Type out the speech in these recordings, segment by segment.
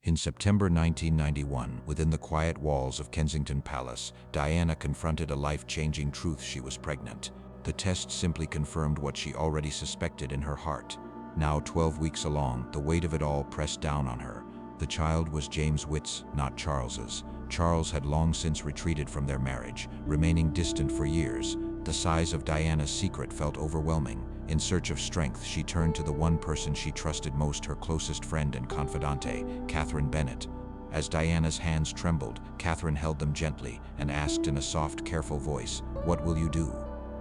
In September 1991, within the quiet walls of Kensington Palace, Diana confronted a life-changing truth: she was pregnant. The test simply confirmed what she already suspected in her heart. Now 12 weeks along, the weight of it all pressed down on her. The child was James Witt's, not Charles's. Charles had long since retreated from their marriage, remaining distant for years. The size of Diana's secret felt overwhelming. In search of strength, she turned to the one person she trusted most, her closest friend and confidante, Catherine Bennet. As Diana's hands trembled, Catherine held them gently and asked in a soft, careful voice, "What will you do?"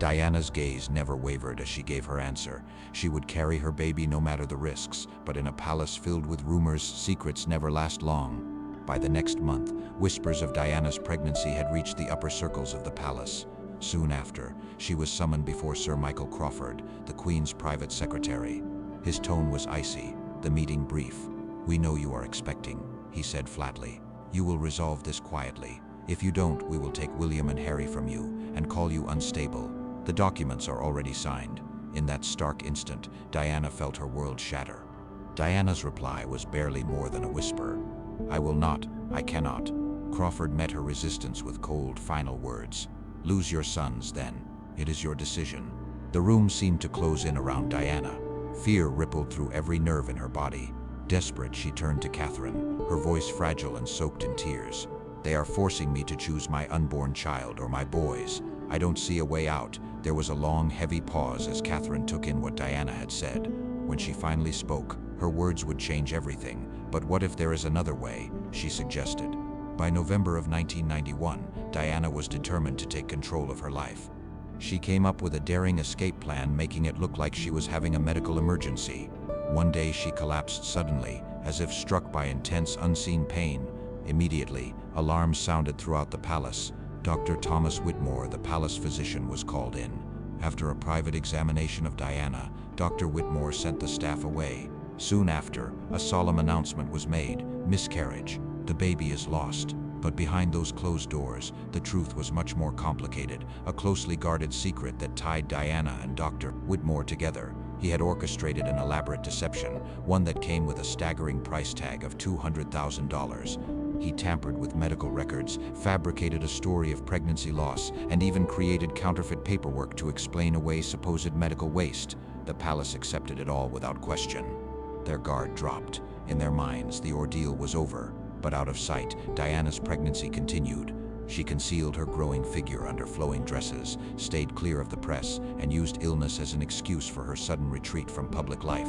Diana's gaze never wavered as she gave her answer. She would carry her baby no matter the risks, but in a palace filled with rumors, secrets never last long. By the next month, whispers of Diana's pregnancy had reached the upper circles of the palace. Soon after, she was summoned before Sir Michael Crawford, the Queen's private secretary. His tone was icy, the meeting brief. "We know you are expecting," he said flatly. "You will resolve this quietly. If you don't, we will take William and Harry from you and call you unstable. The documents are already signed." In that stark instant, Diana felt her world shatter. Diana's reply was barely more than a whisper. "I will not, I cannot." Crawford met her resistance with cold, final words. "Lose your sons, then. It is your decision." The room seemed to close in around Diana. Fear rippled through every nerve in her body. Desperate, she turned to Catherine, her voice fragile and soaked in tears. "They are forcing me to choose my unborn child or my boys. I don't see a way out." There was a long, heavy pause as Catherine took in what Diana had said. When she finally spoke, her words would change everything. "But what if there is another way?" she suggested. By November of 1991, Diana was determined to take control of her life. She came up with a daring escape plan, making it look like she was having a medical emergency. One day she collapsed suddenly, as if struck by intense, unseen pain. Immediately, alarms sounded throughout the palace. Dr. Thomas Whitmore, the palace physician, was called in. After a private examination of Diana, Dr. Whitmore sent the staff away. Soon after, a solemn announcement was made: miscarriage. The baby is lost. But behind those closed doors, the truth was much more complicated, a closely guarded secret that tied Diana and Dr. Whitmore together. He had orchestrated an elaborate deception, one that came with a staggering price tag of $200,000. He tampered with medical records, fabricated a story of pregnancy loss, and even created counterfeit paperwork to explain away supposed medical waste. The palace accepted it all without question. Their guard dropped. In their minds, the ordeal was over. But out of sight, Diana's pregnancy continued. She concealed her growing figure under flowing dresses, stayed clear of the press, and used illness as an excuse for her sudden retreat from public life.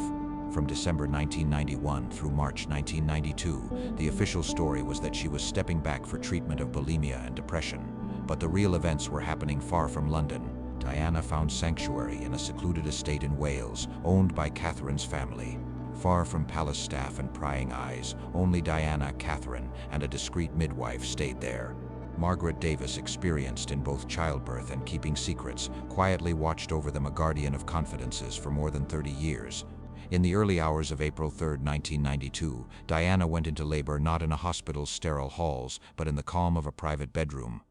From December 1991 through March 1992, the official story was that she was stepping back for treatment of bulimia and depression. But the real events were happening far from London. Diana found sanctuary in a secluded estate in Wales, owned by Catherine's family. Far from palace staff and prying eyes, only Diana, Catherine, and a discreet midwife stayed there. Margaret Davis, experienced in both childbirth and keeping secrets, quietly watched over them, a guardian of confidences for more than 30 years. In the early hours of April 3, 1992, Diana went into labor not in a hospital's sterile halls, but in the calm of a private bedroom.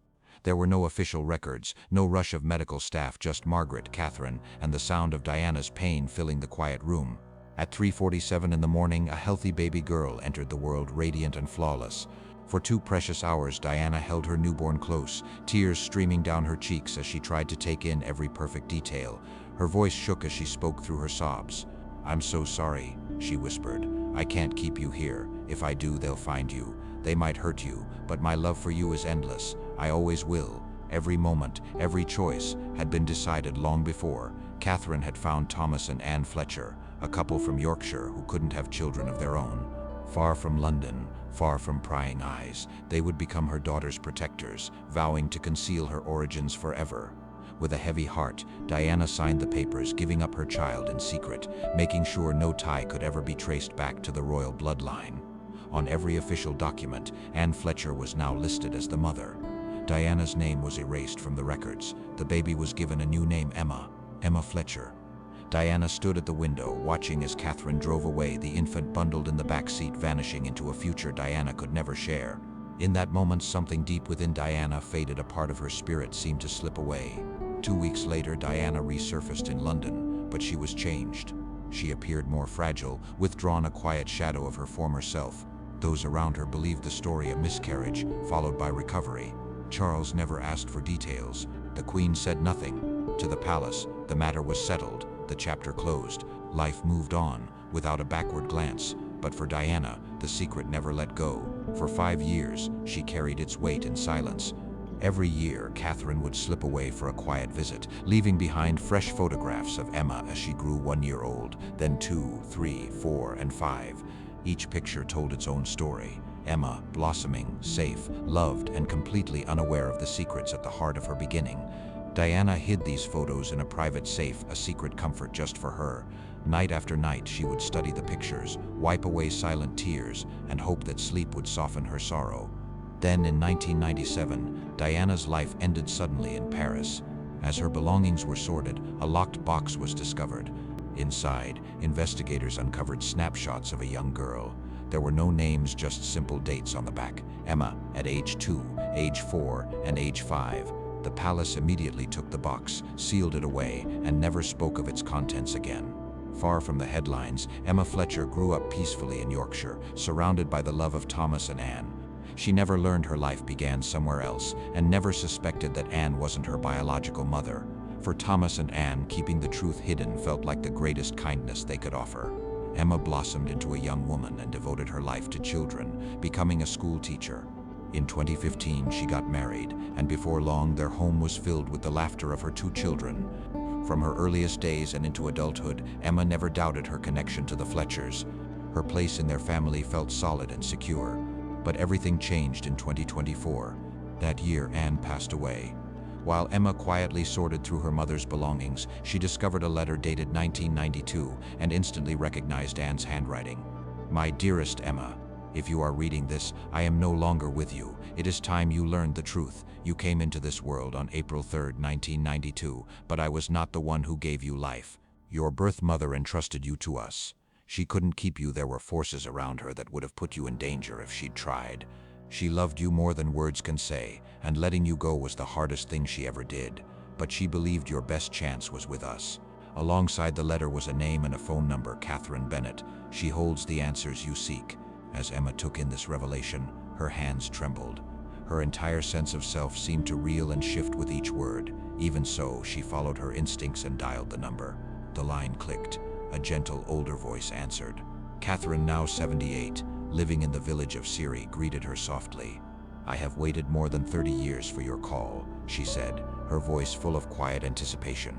There were no official records, no rush of medical staff, just Margaret, Catherine, and the sound of Diana's pain filling the quiet room. At 3:47 in the morning, a healthy baby girl entered the world, radiant and flawless. For 2 precious hours, Diana held her newborn close, tears streaming down her cheeks as she tried to take in every perfect detail. Her voice shook as she spoke through her sobs. "I'm so sorry," she whispered. "I can't keep you here. If I do, they'll find you. They might hurt you, but my love for you is endless. I always will." Every moment, every choice had been decided long before. Catherine had found Thomas and Anne Fletcher, a couple from Yorkshire who couldn't have children of their own. Far from London, far from prying eyes, they would become her daughter's protectors, vowing to conceal her origins forever. With a heavy heart, Diana signed the papers, giving up her child in secret, making sure no tie could ever be traced back to the royal bloodline. On every official document, Anne Fletcher was now listed as the mother. Diana's name was erased from the records. The baby was given a new name, Emma Fletcher. Diana stood at the window, watching as Catherine drove away, the infant bundled in the back seat, vanishing into a future Diana could never share. In that moment, something deep within Diana faded. A part of her spirit seemed to slip away. 2 weeks later, Diana resurfaced in London, but she was changed. She appeared more fragile, withdrawn, a quiet shadow of her former self. Those around her believed the story a miscarriage, followed by recovery. Charles never asked for details. The Queen said nothing. To the palace, the matter was settled, the chapter closed. Life moved on, without a backward glance. But for Diana, the secret never let go. For 5 years, she carried its weight in silence. Every year, Catherine would slip away for a quiet visit, leaving behind fresh photographs of Emma as she grew 1 year old, then 2, 3, 4, and 5. Each picture told its own story. Emma, blossoming, safe, loved, and completely unaware of the secrets at the heart of her beginning. Diana hid these photos in a private safe, a secret comfort just for her. Night after night, she would study the pictures, wipe away silent tears, and hope that sleep would soften her sorrow. Then, in 1997, Diana's life ended suddenly in Paris. As her belongings were sorted, a locked box was discovered. Inside, investigators uncovered snapshots of a young girl. There were no names, just simple dates on the back. Emma, at age 2, age 4, and age 5. The palace immediately took the box, sealed it away, and never spoke of its contents again. Far from the headlines, Emma Fletcher grew up peacefully in Yorkshire, surrounded by the love of Thomas and Anne. She never learned her life began somewhere else, and never suspected that Anne wasn't her biological mother. For Thomas and Anne, keeping the truth hidden felt like the greatest kindness they could offer. Emma blossomed into a young woman and devoted her life to children, becoming a school teacher. In 2015, she got married, and before long, their home was filled with the laughter of her 2 children. From her earliest days and into adulthood, Emma never doubted her connection to the Fletchers. Her place in their family felt solid and secure. But everything changed in 2024. That year, Anne passed away. While Emma quietly sorted through her mother's belongings, she discovered a letter dated 1992 and instantly recognized Anne's handwriting. "My dearest Emma, if you are reading this, I am no longer with you. It is time you learned the truth. You came into this world on April 3, 1992, but I was not the one who gave you life. Your birth mother entrusted you to us. She couldn't keep you. There were forces around her that would have put you in danger if she'd tried. She loved you more than words can say, and letting you go was the hardest thing she ever did. But she believed your best chance was with us." Alongside the letter was a name and a phone number: Catherine Bennett. "She holds the answers you seek." As Emma took in this revelation, her hands trembled. Her entire sense of self seemed to reel and shift with each word. Even so, she followed her instincts and dialed the number. The line clicked. A gentle, older voice answered. Catherine, now 78, living in the village of Siri, greeted her softly. "I have waited more than 30 years for your call," she said, her voice full of quiet anticipation.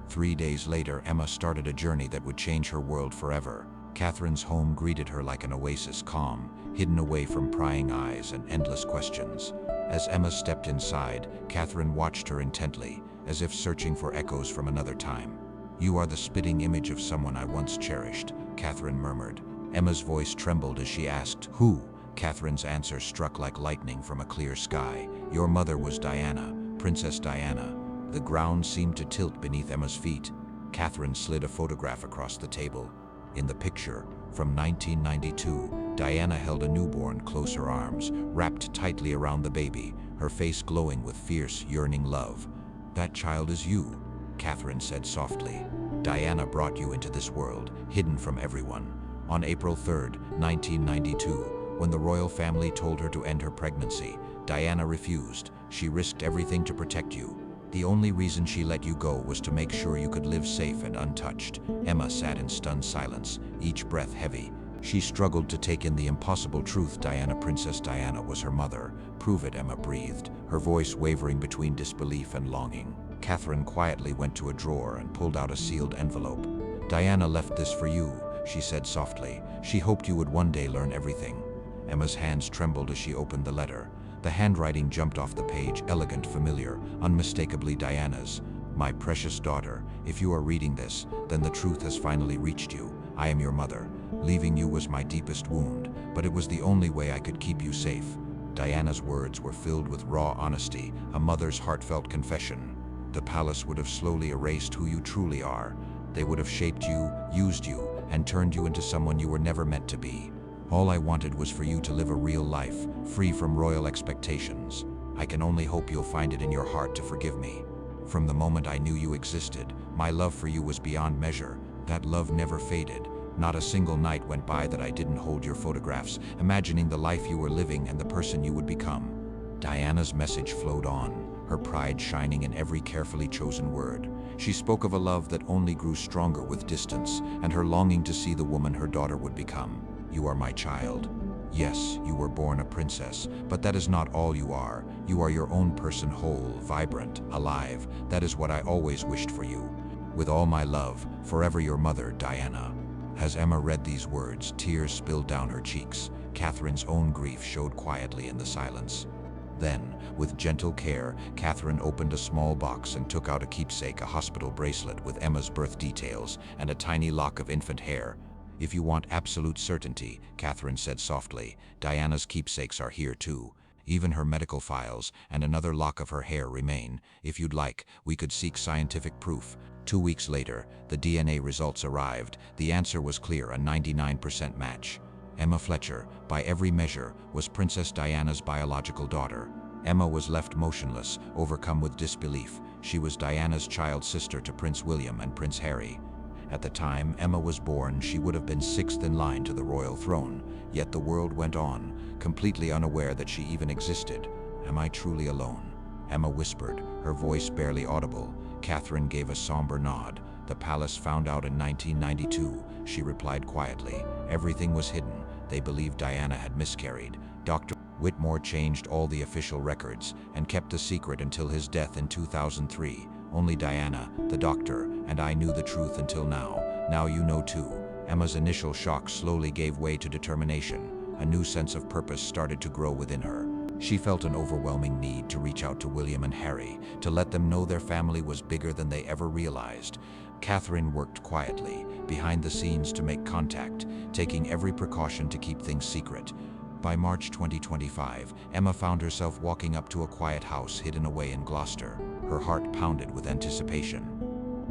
3 days later, Emma started a journey that would change her world forever. Catherine's home greeted her like an oasis, calm, hidden away from prying eyes and endless questions. As Emma stepped inside, Catherine watched her intently, as if searching for echoes from another time. "You are the spitting image of someone I once cherished," Catherine murmured. Emma's voice trembled as she asked, "Who?" Catherine's answer struck like lightning from a clear sky. "Your mother was Diana, Princess Diana." The ground seemed to tilt beneath Emma's feet. Catherine slid a photograph across the table. In the picture, from 1992, Diana held a newborn, close her arms, wrapped tightly around the baby, her face glowing with fierce, yearning love. "That child is you," Catherine said softly. "Diana brought you into this world, hidden from everyone." On April 3, 1992, when the royal family told her to end her pregnancy, Diana refused. She risked everything to protect you. The only reason she let you go was to make sure you could live safe and untouched. Emma sat in stunned silence, each breath heavy. She struggled to take in the impossible truth. Diana, Princess Diana, was her mother. "Prove it," Emma breathed, her voice wavering between disbelief and longing. Catherine quietly went to a drawer and pulled out a sealed envelope. "Diana left this for you," she said softly. "She hoped you would one day learn everything." Emma's hands trembled as she opened the letter. The handwriting jumped off the page, elegant, familiar, unmistakably Diana's. "My precious daughter, if you are reading this, then the truth has finally reached you. I am your mother. Leaving you was my deepest wound, but it was the only way I could keep you safe." Diana's words were filled with raw honesty, a mother's heartfelt confession. The palace would have slowly erased who you truly are. They would have shaped you, used you, and turned you into someone you were never meant to be. "All I wanted was for you to live a real life, free from royal expectations. I can only hope you'll find it in your heart to forgive me. From the moment I knew you existed, my love for you was beyond measure. That love never faded, Not a single night went by that I didn't hold your photographs, imagining the life you were living and the person you would become." Diana's message flowed on, her pride shining in every carefully chosen word. She spoke of a love that only grew stronger with distance, and her longing to see the woman her daughter would become. "You are my child. Yes, you were born a princess, but that is not all you are. You are your own person, whole, vibrant, alive. That is what I always wished for you. With all my love, forever your mother, Diana." As Emma read these words, tears spilled down her cheeks. Catherine's own grief showed quietly in the silence. Then, with gentle care, Catherine opened a small box and took out a keepsake, a hospital bracelet with Emma's birth details and a tiny lock of infant hair. "If you want absolute certainty," Catherine said softly, "Diana's keepsakes are here too. Even her medical files and another lock of her hair remain. If you'd like, we could seek scientific proof." 2 weeks later, the DNA results arrived. The answer was clear, a 99% match. Emma Fletcher, by every measure, was Princess Diana's biological daughter. Emma was left motionless, overcome with disbelief. She was Diana's child sister to Prince William and Prince Harry. At the time Emma was born, she would have been 6th in line to the royal throne. Yet the world went on, completely unaware that she even existed. "Am I truly alone?" Emma whispered, her voice barely audible. Catherine gave a somber nod. "The palace found out in 1992, she replied quietly. "Everything was hidden. They believed Diana had miscarried. Dr. Whitmore changed all the official records and kept the secret until his death in 2003. Only Diana, the doctor, and I knew the truth until now. Now you know too." Emma's initial shock slowly gave way to determination. A new sense of purpose started to grow within her. She felt an overwhelming need to reach out to William and Harry, to let them know their family was bigger than they ever realized. Catherine worked quietly, behind the scenes, to make contact, taking every precaution to keep things secret. By March 2025, Emma found herself walking up to a quiet house hidden away in Gloucester. Her heart pounded with anticipation.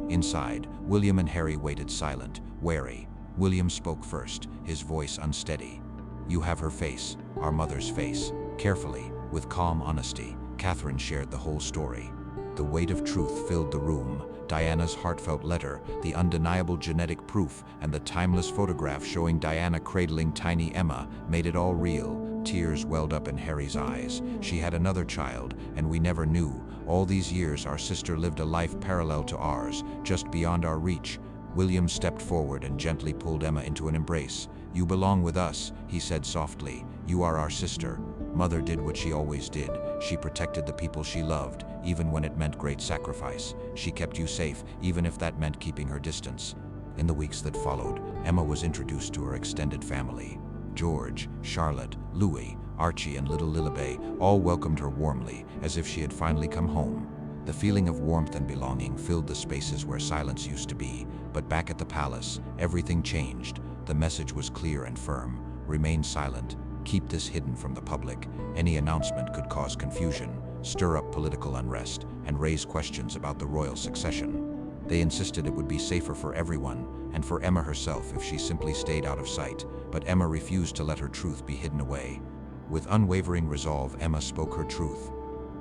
Inside, William and Harry waited silent, wary. William spoke first, his voice unsteady. "You have her face, our mother's face." Carefully, with calm honesty, Catherine shared the whole story. The weight of truth filled the room. Diana's heartfelt letter, the undeniable genetic proof, and the timeless photograph showing Diana cradling tiny Emma made it all real. Tears welled up in Harry's eyes. "She had another child, and we never knew. All these years our sister lived a life parallel to ours, just beyond our reach." William stepped forward and gently pulled Emma into an embrace. "You belong with us," he said softly. "You are our sister." Mother did what she always did. She protected the people she loved, even when it meant great sacrifice. She kept you safe, even if that meant keeping her distance. In the weeks that followed, Emma was introduced to her extended family. George, Charlotte, Louis, Archie, and little Lilibet all welcomed her warmly, as if she had finally come home. The feeling of warmth and belonging filled the spaces where silence used to be. But back at the palace, everything changed. The message was clear and firm. Remain silent. Keep this hidden from the public. Any announcement could cause confusion, stir up political unrest, and raise questions about the royal succession. They insisted it would be safer for everyone, and for Emma herself, if she simply stayed out of sight. But Emma refused to let her truth be hidden away. With unwavering resolve, Emma spoke her truth.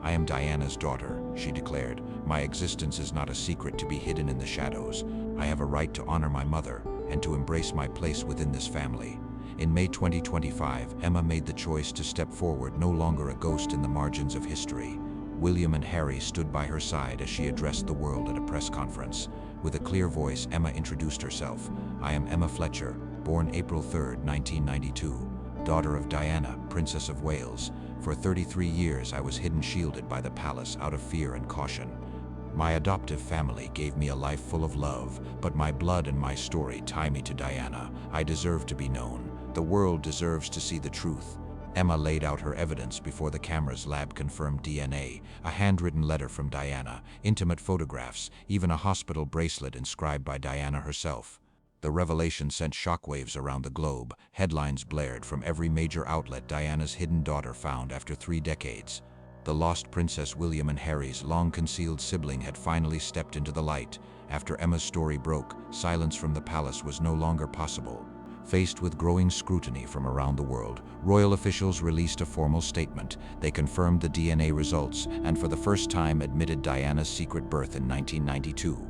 "I am Diana's daughter," she declared. "My existence is not a secret to be hidden in the shadows. I have a right to honor my mother and to embrace my place within this family." In May 2025, Emma made the choice to step forward, no longer a ghost in the margins of history. William and Harry stood by her side as she addressed the world at a press conference. With a clear voice, Emma introduced herself. "I am Emma Fletcher, born April 3, 1992, daughter of Diana, Princess of Wales. For 33 years I was hidden, shielded by the palace out of fear and caution. My adoptive family gave me a life full of love, but my blood and my story tie me to Diana. I deserve to be known. The world deserves to see the truth." Emma laid out her evidence before the cameras. Lab-confirmed DNA, a handwritten letter from Diana, intimate photographs, even a hospital bracelet inscribed by Diana herself. The revelation sent shockwaves around the globe. Headlines blared from every major outlet. Diana's hidden daughter found after 3 decades. The lost Princess. William and Harry's long-concealed sibling had finally stepped into the light. After Emma's story broke, silence from the palace was no longer possible. Faced with growing scrutiny from around the world, royal officials released a formal statement. They confirmed the DNA results and for the first time admitted Diana's secret birth in 1992.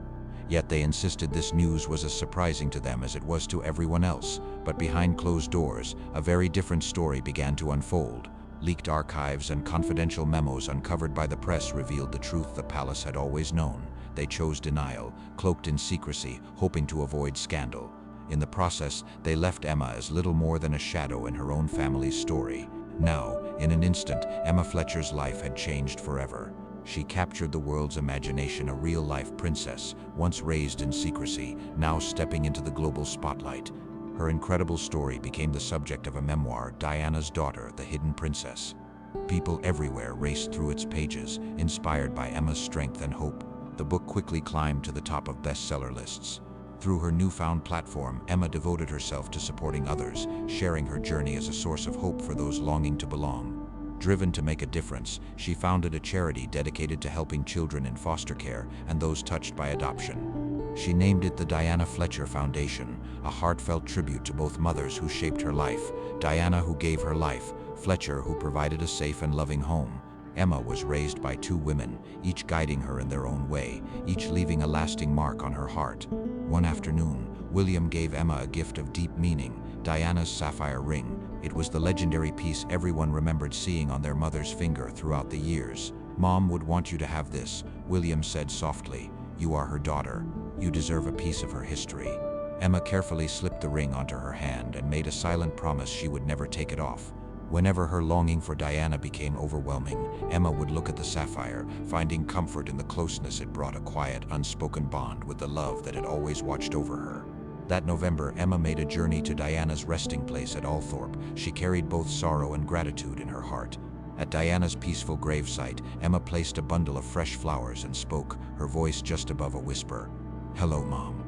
Yet they insisted this news was as surprising to them as it was to everyone else. But behind closed doors, a very different story began to unfold. Leaked archives and confidential memos uncovered by the press revealed the truth the palace had always known. They chose denial, cloaked in secrecy, hoping to avoid scandal. In the process, they left Emma as little more than a shadow in her own family's story. Now, in an instant, Emma Fletcher's life had changed forever. She captured the world's imagination, a real-life princess, once raised in secrecy, now stepping into the global spotlight. Her incredible story became the subject of a memoir, Diana's Daughter, The Hidden Princess. People everywhere raced through its pages, inspired by Emma's strength and hope. The book quickly climbed to the top of bestseller lists. Through her newfound platform, Emma devoted herself to supporting others, sharing her journey as a source of hope for those longing to belong. Driven to make a difference, she founded a charity dedicated to helping children in foster care and those touched by adoption. She named it the Diana Fletcher Foundation, a heartfelt tribute to both mothers who shaped her life, Diana who gave her life, Fletcher who provided a safe and loving home. Emma was raised by two women, each guiding her in their own way, each leaving a lasting mark on her heart. One afternoon, William gave Emma a gift of deep meaning, Diana's sapphire ring. It was the legendary piece everyone remembered seeing on their mother's finger throughout the years. "Mom would want you to have this," William said softly. "You are her daughter. You deserve a piece of her history." Emma carefully slipped the ring onto her hand and made a silent promise she would never take it off. Whenever her longing for Diana became overwhelming, Emma would look at the sapphire, finding comfort in the closeness it brought, a quiet, unspoken bond with the love that had always watched over her. That November, Emma made a journey to Diana's resting place at Althorpe. She carried both sorrow and gratitude in her heart. At Diana's peaceful gravesite, Emma placed a bundle of fresh flowers and spoke, her voice just above a whisper. "Hello, Mom.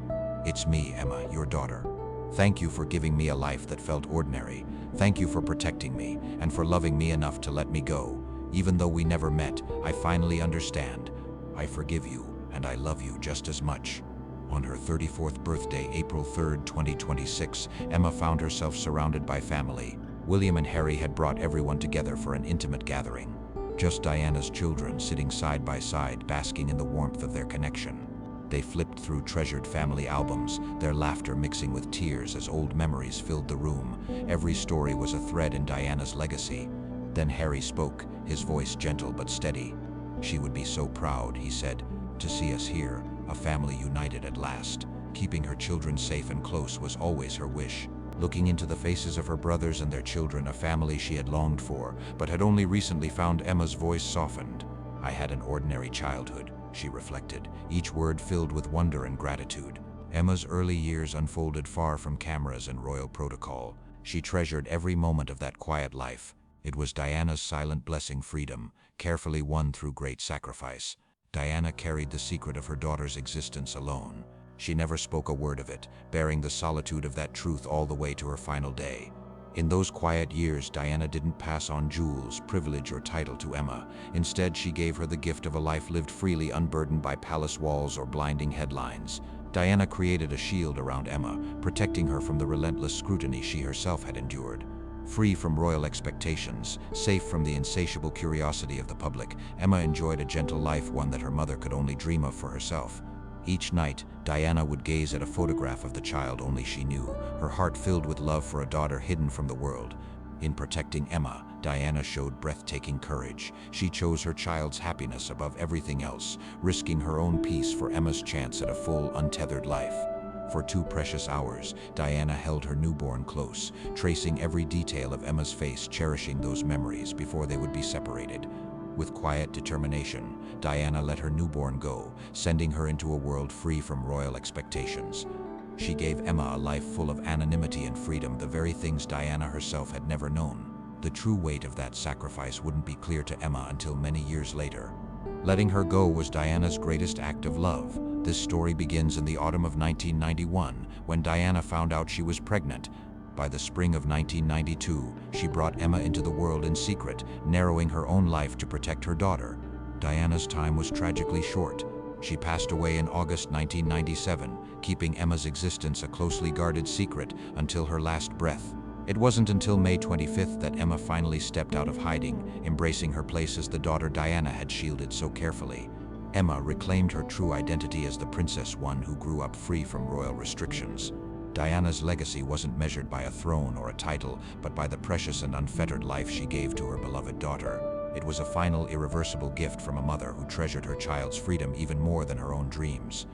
It's me, Emma, your daughter. Thank you for giving me a life that felt ordinary. Thank you for protecting me, and for loving me enough to let me go. Even though we never met, I finally understand. I forgive you, and I love you just as much." On her 34th birthday, April 3, 2026, Emma found herself surrounded by family. William and Harry had brought everyone together for an intimate gathering. Just Diana's children sitting side by side, basking in the warmth of their connection. They flipped through treasured family albums, their laughter mixing with tears as old memories filled the room. Every story was a thread in Diana's legacy. Then Harry spoke, his voice gentle but steady. "She would be so proud," he said, "to see us here, a family united at last. Keeping her children safe and close was always her wish." Looking into the faces of her brothers and their children, a family she had longed for, but had only recently found, Emma's voice softened. "I had an ordinary childhood," she reflected, each word filled with wonder and gratitude. Emma's early years unfolded far from cameras and royal protocol. She treasured every moment of that quiet life. It was Diana's silent blessing, freedom, carefully won through great sacrifice. Diana carried the secret of her daughter's existence alone. She never spoke a word of it, bearing the solitude of that truth all the way to her final day. In those quiet years, Diana didn't pass on jewels, privilege, or title to Emma. Instead, she gave her the gift of a life lived freely, unburdened by palace walls or blinding headlines. Diana created a shield around Emma, protecting her from the relentless scrutiny she herself had endured. Free from royal expectations, safe from the insatiable curiosity of the public, Emma enjoyed a gentle life, one that her mother could only dream of for herself. Each night, Diana would gaze at a photograph of the child only she knew, her heart filled with love for a daughter hidden from the world. In protecting Emma, Diana showed breathtaking courage. She chose her child's happiness above everything else, risking her own peace for Emma's chance at a full, untethered life. For 2 precious hours, Diana held her newborn close, tracing every detail of Emma's face, cherishing those memories before they would be separated. With quiet determination, Diana let her newborn go, sending her into a world free from royal expectations. She gave Emma a life full of anonymity and freedom, the very things Diana herself had never known. The true weight of that sacrifice wouldn't be clear to Emma until many years later. Letting her go was Diana's greatest act of love. This story begins in the autumn of 1991, when Diana found out she was pregnant. By the spring of 1992, she brought Emma into the world in secret, narrowing her own life to protect her daughter. Diana's time was tragically short. She passed away in August 1997, keeping Emma's existence a closely guarded secret until her last breath. It wasn't until May 25th that Emma finally stepped out of hiding, embracing her place as the daughter Diana had shielded so carefully. Emma reclaimed her true identity as the Princess One who grew up free from royal restrictions. Diana's legacy wasn't measured by a throne or a title, but by the precious and unfettered life she gave to her beloved daughter. It was a final, irreversible gift from a mother who treasured her child's freedom even more than her own dreams.